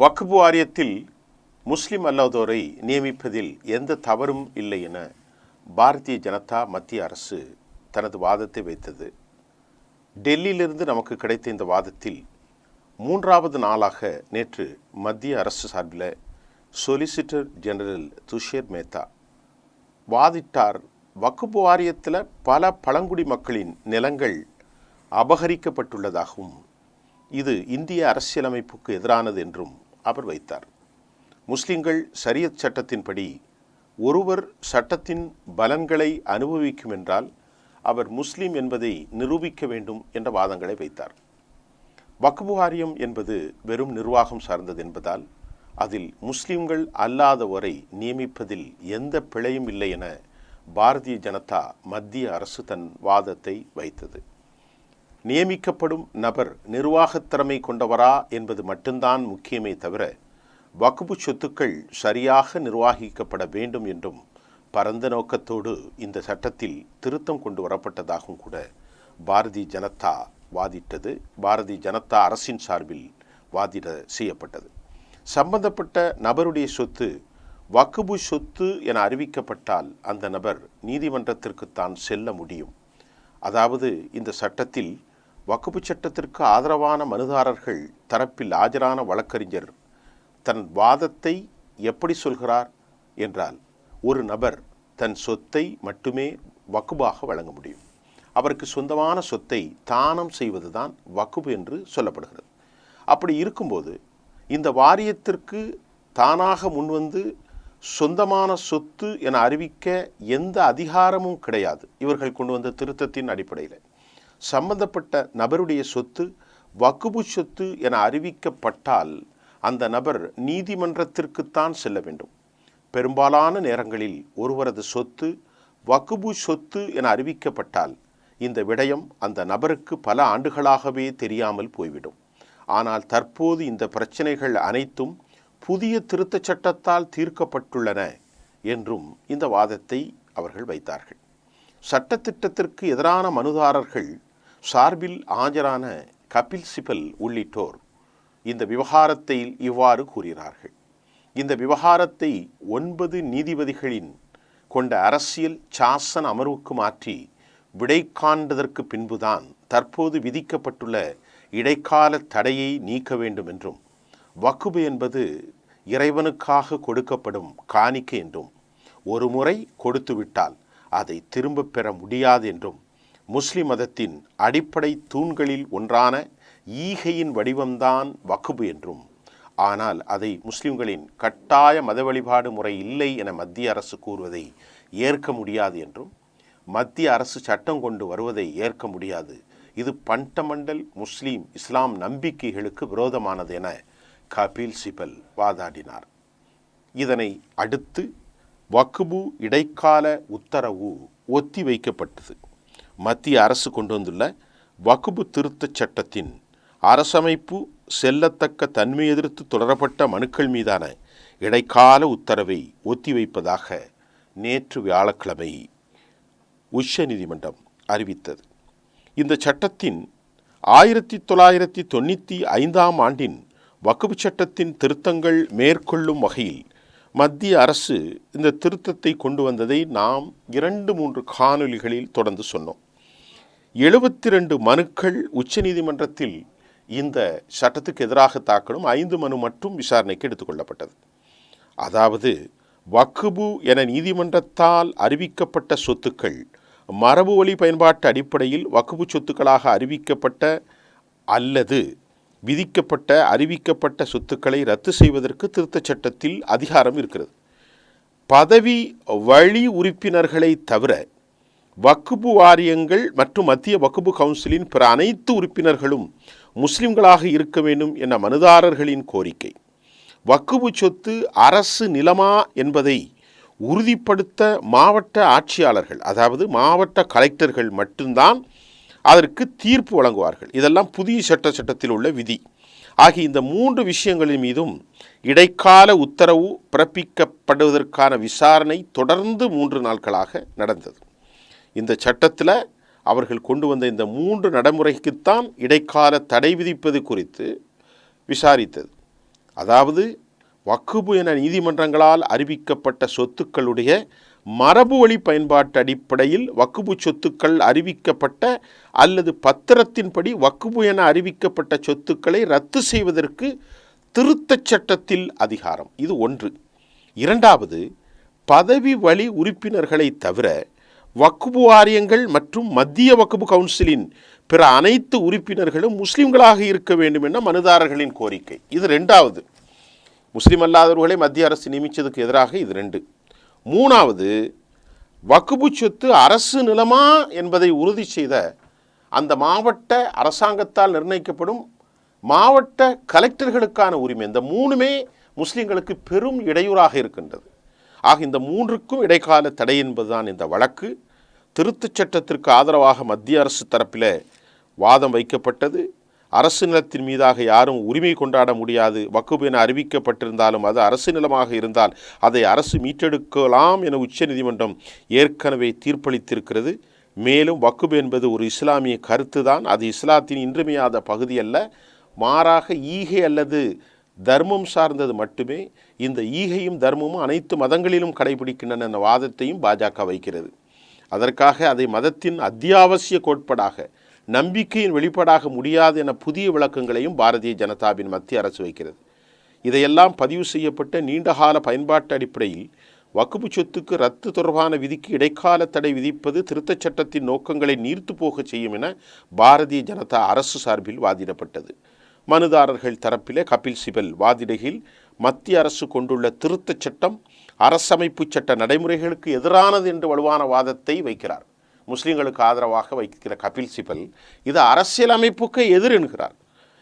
வக்ஃப் வாரியத்தில் முஸ்லிம் அல்லாதோரை நியமிப்பதில் எந்த தவறும் இல்லை என பாரதிய ஜனதா மத்திய அரசு தனது வாதத்தை வைத்தது. டெல்லியிலிருந்து நமக்கு கிடைத்த இந்த வாதத்தில் மூன்றாவது நாளாக நேற்று மத்திய அரசு சார்பில் சொலிசிட்டர் ஜெனரல் துஷேர் மேத்தா வாதிட்டார். வக்ஃப் வாரியத்தில் பல பழங்குடி மக்களின் நிலங்கள் அபகரிக்கப்பட்டுள்ளதாகவும் இது இந்திய அரசியலமைப்புக்கு எதிரானது என்றும் அவர் வைத்தார். முஸ்லிம்கள் ஷரியத் சட்டத்தின்படி ஒருவர் சட்டத்தின் பலன்களை அனுபவிக்கும் என்றால் அவர் முஸ்லிம் என்பதை நிரூபிக்க வேண்டும் என்ற வாதங்களை வைத்தார். வக்ஃப் வாரியம் என்பது வெறும் நிர்வாகம் சார்ந்தது என்பதால் அதில் முஸ்லிம்கள் அல்லாதவரை நியமிப்பதில் எந்த பிழையும் இல்லை என பாரதிய ஜனதா மத்திய அரசு தன் வாதத்தை வைத்தது. நியமிக்கப்படும் நபர் நிர்வாகத் திறமை கொண்டவரா என்பது மட்டும்தான் முக்கியமே தவிர வக்ஃப் சொத்துக்கள் சரியாக நிர்வகிக்கப்பட வேண்டும் என்றும் பரந்த நோக்கத்தோடு இந்த சட்டத்தில் திருத்தம் கொண்டு வரப்பட்டதாகவும் கூட பாரதிய ஜனதா வாதிட்டது. பாரதிய ஜனதா அரசின் சார்பில் வாதிட செய்யப்பட்டது. சம்பந்தப்பட்ட நபருடைய சொத்து வக்ஃப் சொத்து என அறிவிக்கப்பட்டால் அந்த நபர் நீதிமன்றத்திற்குத்தான் செல்ல முடியும். அதாவது இந்த சட்டத்தில் வக்ஃப் சட்டத்திற்கு ஆதரவான மனுதாரர்கள் தரப்பில் ஆஜரான வழக்கறிஞர் தன் வாதத்தை எப்படி சொல்கிறார் என்றால், ஒரு நபர் தன் சொத்தை மட்டுமே வக்ஃபாக வழங்க முடியும். அவருக்கு சொந்தமான சொத்தை தானம் செய்வதுதான் வக்ஃப் என்று சொல்லப்படுகிறது. அப்படி இருக்கும்போது இந்த வாரியத்திற்கு தானாக முன்வந்து சொந்தமான சொத்து என அறிவிக்க எந்த அதிகாரமும் கிடையாது. இவர்கள் கொண்டு வந்த திருத்தத்தின் அடிப்படையில் சம்பந்தப்பட்ட நபருடைய சொத்து வக்ஃப் சொத்து என அறிவிக்கப்பட்டால் அந்த நபர் நீதிமன்றத்திற்குத்தான் செல்ல வேண்டும். பெரும்பாலான நேரங்களில் ஒருவரது சொத்து வக்ஃப் சொத்து என அறிவிக்கப்பட்டால் இந்த விடயம் அந்த நபருக்கு பல ஆண்டுகளாகவே தெரியாமல் போய்விடும். ஆனால் தற்போது இந்த பிரச்சனைகள் அனைத்தும் புதிய திருத்தச் சட்டத்தால் தீர்க்கப்பட்டுள்ளன என்றும் இந்த வாதத்தை அவர்கள் வைத்தார்கள். சட்டத்திட்டத்திற்கு எதிரான மனுதாரர்கள் சார்பில் ஆஜரான கபில் சிபல் உள்ளிட்டோர் இந்த விவகாரத்தை இவ்வாறு கூறினார்கள். இந்த விவகாரத்தை 9 நீதிபதிகளின் கொண்ட அரசியல் சாசன அமர்வுக்கு மாற்றி விடை காண்பதற்கு பின்புதான் தற்போது விதிக்கப்பட்டுள்ள இடைக்கால தடையை நீக்க வேண்டும் என்றும், வக்ஃப் என்பது இறைவனுக்காக கொடுக்கப்படும் காணிக்கை என்றும், ஒரு முறை கொடுத்துவிட்டால் அதை திரும்ப பெற முடியாது என்றும், முஸ்லிம் மதத்தின் அடிப்படை தூண்களில் ஒன்றான ஈகையின் வடிவம்தான் வக்ஃப் என்றும், ஆனால் அதை முஸ்லிம்களின் கட்டாய மத வழிபாடு முறை இல்லை என மத்திய அரசு கூறுவதை ஏற்க முடியாது என்றும், மத்திய அரசு சட்டம் கொண்டு வருவதை ஏற்க முடியாது, இது பண்டமெண்டல் முஸ்லீம் இஸ்லாம் நம்பிக்கைகளுக்கு விரோதமானது என கபில் சிபல் வாதாடினார். இதனை அடுத்து வக்ஃப் இடைக்கால உத்தரவு ஒத்தி வைக்கப்பட்டது. மத்திய அரசு கொண்டு வந்துள்ள வக்ஃப் திருத்தச் சட்டத்தின் அரசமைப்பு செல்லத்தக்க தன்மை எதிர்த்து தொடரப்பட்ட மனுக்கள் மீதான இடைக்கால உத்தரவை ஒத்திவைப்பதாக நேற்று வியாழக்கிழமை உச்ச நீதிமன்றம் அறிவித்தது. இந்த சட்டத்தின் 1995ஆம் ஆண்டின் வக்ஃப் சட்டத்தின் திருத்தங்கள் மேற்கொள்ளும் வகையில் மத்திய அரசு இந்த திருத்தத்தை கொண்டு வந்ததை நாம் 2-3 காணொளிகளில் தொடர்ந்து சொன்னோம். 72 மனுக்கள் உச்ச நீதிமன்றத்தில் இந்த சட்டத்துக்கு எதிராக தாக்கலும் 5 மனு மட்டும் விசாரணைக்கு எடுத்துக்கொள்ளப்பட்டது. அதாவது வக்ஃப் என நீதிமன்றத்தால் அறிவிக்கப்பட்ட சொத்துக்கள் மரபு வழி பயன்பாட்டு அடிப்படையில் வக்ஃப் சொத்துக்களாக அறிவிக்கப்பட்ட அல்லது விதிக்கப்பட்ட அறிவிக்கப்பட்ட சொத்துக்களை ரத்து செய்வதற்கு திருத்தச் சட்டத்தில் அதிகாரம் இருக்கிறது. பதவி வழி உறுப்பினர்களை தவிர வக்ஃப் வாரியங்கள் மற்றும் மத்திய வக்ஃப் கவுன்சிலின் பிற அனைத்து உறுப்பினர்களும் முஸ்லிம்களாக இருக்க வேண்டும் என மனுதாரர்களின் கோரிக்கை. வக்ஃப் சொத்து அரசு நிலமா என்பதை உறுதிப்படுத்த மாவட்ட ஆட்சியாளர்கள், அதாவது மாவட்ட கலெக்டர்கள் மட்டும்தான் அதற்கு தீர்ப்பு வழங்குவார்கள். இதெல்லாம் புதிய சட்டத்தில் உள்ள விதி. ஆகிய இந்த 3 விஷயங்களின் மீதும் இடைக்கால உத்தரவு பிறப்பிக்கப்படுவதற்கான விசாரணை தொடர்ந்து 3 நாட்களாக நடந்தது. இந்த சட்டத்தில் அவர்கள் கொண்டு வந்த இந்த 3 நடைமுறைக்குத்தான் இடைக்கால தடை விதிப்பது குறித்து விசாரித்தது. அதாவது வக்ஃபு என நீதிமன்றங்களால் அறிவிக்கப்பட்ட சொத்துக்களுடைய மரபு வழி பயன்பாட்டு அடிப்படையில் வக்ஃபு சொத்துக்கள் அறிவிக்கப்பட்ட அல்லது பத்திரத்தின்படி வக்ஃபு என அறிவிக்கப்பட்ட சொத்துக்களை ரத்து செய்வதற்கு திருத்தச் சட்டத்தில் அதிகாரம். இது ஒன்று. இரண்டாவது, பதவி வழி உறுப்பினர்களை தவிர வக்ஃபு வாரியங்கள் மற்றும் மத்திய வக்ஃபு கவுன்சிலின் பிற அனைத்து உறுப்பினர்களும் முஸ்லிம்களாக இருக்க வேண்டும் என மனுதாரர்களின் கோரிக்கை. இது ரெண்டாவது. முஸ்லிம் அல்லாதவர்களை மத்திய அரசு நியமித்ததுக்கு எதிராக இது ரெண்டு. மூணாவது, வக்ஃபு சொத்து அரசு நிலமா என்பதை உறுதி செய்த அந்த மாவட்ட அரசாங்கத்தால் நிர்ணயிக்கப்படும் மாவட்ட கலெக்டர்களுக்கான உரிமை. இந்த மூணுமே முஸ்லிம்களுக்கு பெரும் இடையூறாக இருக்கின்றது. ஆக இந்த மூன்றுக்கும் இடைக்கால தடை என்பதுதான் இந்த வழக்கு. திருத்தச் சட்டத்திற்கு ஆதரவாக மத்திய அரசு தரப்பில் வாதம் வைக்கப்பட்டது. அரசு நிலத்தின் மீதாக யாரும் உரிமை கொண்டாட முடியாது. வக்ஃபு என அறிவிக்கப்பட்டிருந்தாலும் அது அரசு நிலமாக இருந்தால் அதை அரசு மீட்டெடுக்கலாம் என உச்சநீதிமன்றம் ஏற்கனவே தீர்ப்பளித்திருக்கிறது. மேலும் வக்ஃபு என்பது ஒரு இஸ்லாமிய கருத்து தான். அது இஸ்லாத்தின் இன்றியமையாத பகுதி அல்ல. மாறாக ஈகை அல்லது தர்மம் சார்ந்தது மட்டுமே. இந்த ஈகையும் தர்மமும் அனைத்து மதங்களிலும் கடைபிடிக்கின்றன என்ற வாதத்தையும் பாஜக வைக்கிறது. அதற்காக அதை மதத்தின் அத்தியாவசிய கோட்பாடாக, நம்பிக்கையின் வெளிப்பாடாக முடியாது என புதிய விளக்கங்களையும் பாரதிய ஜனதாவின் மத்திய அரசு வைக்கிறது. இதையெல்லாம் பதிவு செய்யப்பட்ட நீண்டகால பயன்பாட்டு அடிப்படையில் வக்ஃபு சொத்துக்கு ரத்து தொடர்பான விதிக்கு இடைக்கால தடை விதிப்பது திருத்தச் சட்டத்தின் நோக்கங்களை நீர்த்து போக செய்யும் என பாரதிய ஜனதா அரசு சார்பில் வாதிடப்பட்டது. மனுதாரர்கள் தரப்பிலே கபில் சிபல் வாதிடுகையில் மத்திய அரசு கொண்டுள்ள திருத்தச் சட்டம் அரசமைப்பு சட்ட நடைமுறைகளுக்கு எதிரானது என்று வலுவான வாதத்தை வைக்கிறார். முஸ்லிம்களுக்கு ஆதரவாக வைக்கிற கபில் சிபல் இது அரசியலமைப்புக்கு எதிர் என்கிறார்.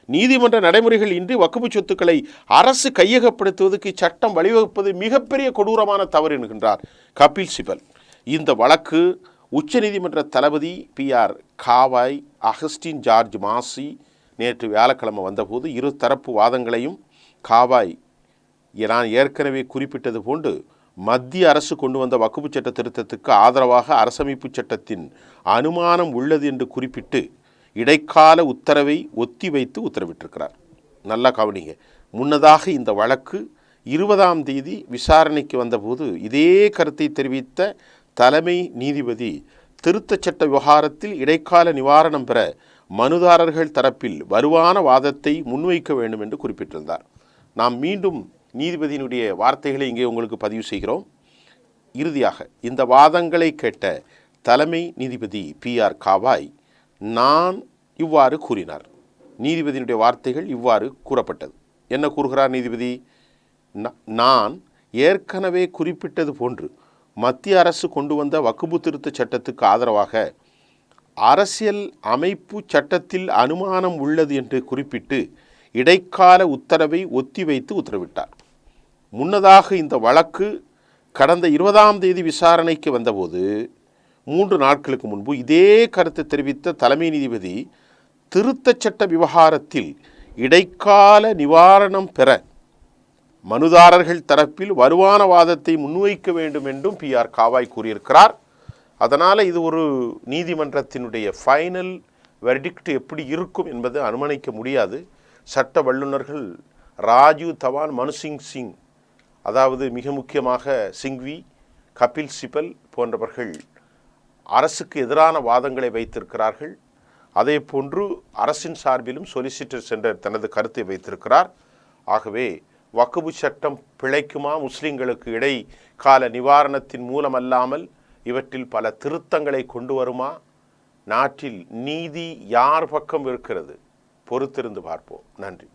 நீதிமன்ற நடைமுறைகள் இன்றி வக்ஃபு சொத்துக்களை அரசு கையகப்படுத்துவதற்கு சட்டம் வழிவகுப்பது மிகப்பெரிய கொடூரமான தவறு என்கின்றார் கபில் சிபல். இந்த வழக்கு உச்சநீதிமன்ற தளபதி PR காவாய், அகஸ்டின் ஜார்ஜ் மாசி நேற்று வியாழக்கிழமை வந்தபோது இரு தரப்பு வாதங்களையும் காவாய் நான் ஏற்கனவே குறிப்பிட்டது போன்று மத்திய அரசு கொண்டு வந்த வக்ஃபு சட்ட திருத்தத்துக்கு ஆதரவாக அரசமைப்பு சட்டத்தின் அனுமானம் உள்ளது என்று குறிப்பிட்டு இடைக்கால உத்தரவை ஒத்தி வைத்து உத்தரவிட்டிருக்கிறார். நல்லா கவனிங்க. முன்னதாக இந்த வழக்கு 20ஆம் தேதி விசாரணைக்கு வந்தபோது இதே கருத்தை தெரிவித்த தலைமை நீதிபதி திருத்தச் சட்ட விவகாரத்தில் இடைக்கால நிவாரணம் பெற மனுதாரர்கள் தரப்பில் வலுவான வாதத்தை முன்வைக்க வேண்டும் என்று குறிப்பிட்டிருந்தார். நாம் மீண்டும் நீதிபதியினுடைய வார்த்தைகளை இங்கே உங்களுக்கு பதிவு செய்கிறோம். இறுதியாக இந்த வாதங்களை கேட்ட தலைமை நீதிபதி PR காவாய் நான் இவ்வாறு கூறினார். நீதிபதியினுடைய வார்த்தைகள் இவ்வாறு கூறப்பட்டது. என்ன கூறுகிறார் நீதிபதி? நான் ஏற்கனவே குறிப்பிட்டது போன்று மத்திய அரசு கொண்டு வந்த வக்ஃபு திருத்த சட்டத்துக்கு ஆதரவாக அரசியல் அமைப்பு சட்டத்தில் அனுமானம் உள்ளது என்று குறிப்பிட்டு இடைக்கால உத்தரவை ஒத்திவைத்து உத்தரவிட்டார். முன்னதாக இந்த வழக்கு கடந்த 20ஆம் தேதி விசாரணைக்கு வந்தபோது 3 நாட்களுக்கு முன்பு இதே கருத்து தெரிவித்த தலைமை நீதிபதி திருத்தச் சட்ட விவகாரத்தில் இடைக்கால நிவாரணம் பெற மனுதாரர்கள் தரப்பில் வலுவான வாதத்தை முன்வைக்க வேண்டும் என்றும் PR காவாய் கூறியிருக்கிறார். அதனால் இது ஒரு நீதிமன்றத்தினுடைய ஃபைனல் வெர்டிக்ட் எப்படி இருக்கும் என்பது அனுமானிக்க முடியாது. சட்ட வல்லுநர்கள் ராஜீவ் தவான், மனுசிங் சிங், அதாவது மிக முக்கியமாக சிங்வி, கபில் சிபல் போன்றவர்கள் அரசுக்கு எதிரான வாதங்களை வைத்திருக்கிறார்கள். அதே போன்று அரசின் சார்பிலும் சொலிசிட்டர் ஜெனரல் தனது கருத்தை வைத்திருக்கிறார். ஆகவே வக்ஃபு சட்டம் பிழைக்குமா? முஸ்லிம்களுக்கு இடைக்கால நிவாரணத்தின் மூலமல்லாமல் இவற்றில் பல திருத்தங்களை கொண்டு வருமா? நாட்டில் நீதி யார் பக்கம் இருக்கிறது? பொறுத்திருந்து பார்ப்போம். நன்றி.